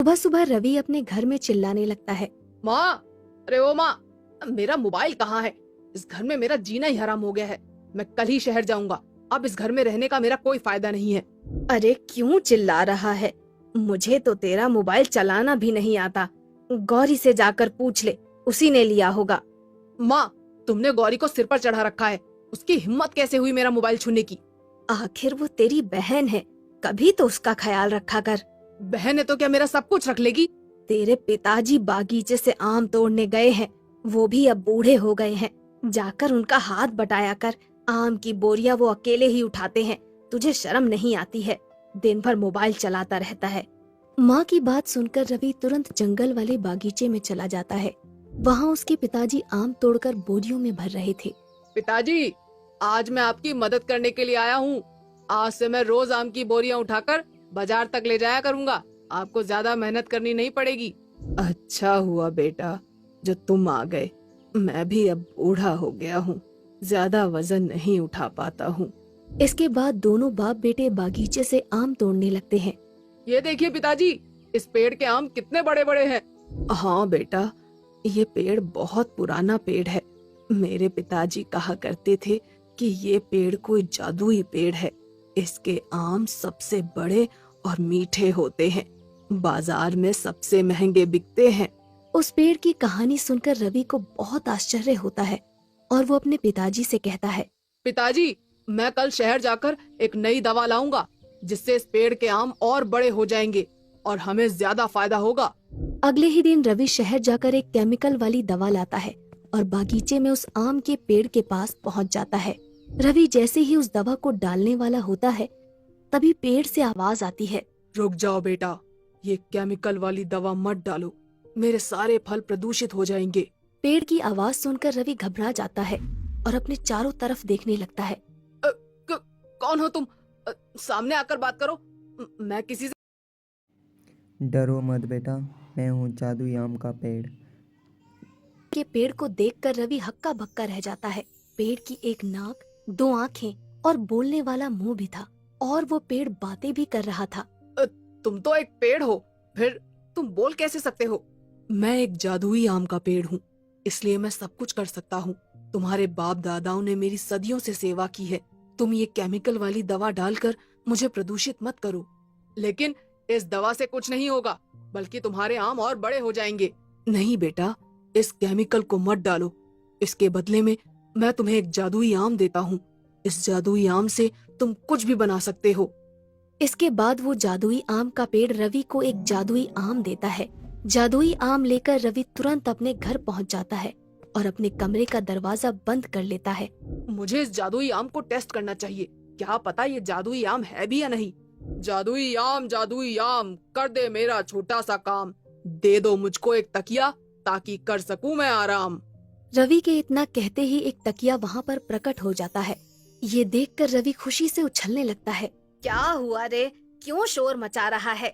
सुबह सुबह रवि अपने घर में चिल्लाने लगता है। माँ, अरे ओ माँ, मेरा मोबाइल कहाँ है? इस घर में मेरा जीना ही हराम हो गया है। मैं कल ही शहर जाऊंगा। अब इस घर में रहने का मेरा कोई फायदा नहीं है। अरे क्यों चिल्ला रहा है? मुझे तो तेरा मोबाइल चलाना भी नहीं आता। गौरी से जाकर पूछ ले, उसी ने लिया होगा। माँ, तुमने गौरी को सिर पर चढ़ा रखा है। उसकी हिम्मत कैसे हुई मेरा मोबाइल छूने की? आखिर वो तेरी बहन है, कभी तो उसका ख्याल रखा कर। बहन है तो क्या मेरा सब कुछ रख लेगी? तेरे पिताजी बागीचे से आम तोड़ने गए हैं, वो भी अब बूढ़े हो गए हैं। जाकर उनका हाथ बटाया कर। आम की बोरियां वो अकेले ही उठाते हैं, तुझे शर्म नहीं आती है? दिन भर मोबाइल चलाता रहता है। माँ की बात सुनकर रवि तुरंत जंगल वाले बागीचे में चला जाता है। वहाँ उसके पिताजी आम तोड़कर बोरियों में भर रहे थे। पिताजी, आज मैं आपकी मदद करने के लिए आया हूँ। आज से मैं रोज आम की बोरियां उठाकर बाजार तक ले जाया करूँगा। आपको ज्यादा मेहनत करनी नहीं पड़ेगी। अच्छा हुआ बेटा जो तुम आ गए। मैं भी अब बूढ़ा हो गया हूँ, ज्यादा वजन नहीं उठा पाता हूँ। इसके बाद दोनों बाप बेटे बागीचे से आम तोड़ने लगते हैं। ये देखिए पिताजी, इस पेड़ के आम कितने बड़े बड़े हैं। हाँ बेटा, ये पेड़ बहुत पुराना पेड़ है। मेरे पिताजी कहा करते थे कि ये पेड़ कोई जादुई पेड़ है। इसके आम सबसे बड़े और मीठे होते हैं। बाजार में सबसे महंगे बिकते हैं। उस पेड़ की कहानी सुनकर रवि को बहुत आश्चर्य होता है और वो अपने पिताजी से कहता है, पिताजी, मैं कल शहर जाकर एक नई दवा लाऊंगा, जिससे इस पेड़ के आम और बड़े हो जाएंगे और हमें ज्यादा फायदा होगा। अगले ही दिन रवि शहर जाकर एक केमिकल वाली दवा लाता है और बागीचे में उस आम के पेड़ के पास पहुंच जाता है। रवि जैसे ही उस दवा को डालने वाला होता है, तभी पेड़ से आवाज आती है, रुक जाओ बेटा, ये केमिकल वाली दवा मत डालो, मेरे सारे फल प्रदूषित हो जाएंगे। पेड़ की आवाज सुनकर रवि घबरा जाता है और अपने चारों तरफ देखने लगता है। कौन हो तुम? सामने आकर बात करो। मैं किसी से डरो मत बेटा, मैं हूँ जादुई आम का पेड़। के पेड़ को देखकर रवि हक्का बक्का रह जाता है। पेड़ की एक नाक, दो आंखें और बोलने वाला मुंह भी था और वो पेड़ बातें भी कर रहा था। तुम तो एक पेड़ हो, फिर तुम बोल कैसे सकते हो? मैं एक जादुई आम का पेड़ हूँ, इसलिए मैं सब कुछ कर सकता हूँ। तुम्हारे बाप दादाओं ने मेरी सदियों से सेवा की है। तुम ये केमिकल वाली दवा डालकर मुझे प्रदूषित मत करो। लेकिन इस दवा से कुछ नहीं होगा, बल्कि तुम्हारे आम और बड़े हो जाएंगे। नहीं बेटा, इस केमिकल को मत डालो। इसके बदले में मैं तुम्हें एक जादुई आम देता हूँ। इस जादुई आम से तुम कुछ भी बना सकते हो। इसके बाद वो जादुई आम का पेड़ रवि को एक जादुई आम देता है। जादुई आम लेकर रवि तुरंत अपने घर पहुंच जाता है और अपने कमरे का दरवाजा बंद कर लेता है। मुझे इस जादुई आम को टेस्ट करना चाहिए। क्या पता ये जादुई आम है भी या नहीं। जादुई आम कर दे मेरा छोटा सा काम। दे दो मुझको एक तकिया, ताकि कर सकूं मैं आराम। रवि के इतना कहते ही एक तकिया वहाँ पर प्रकट हो जाता है। ये देखकर रवि खुशी से उछलने लगता है। क्या हुआ रे? क्यों शोर मचा रहा है?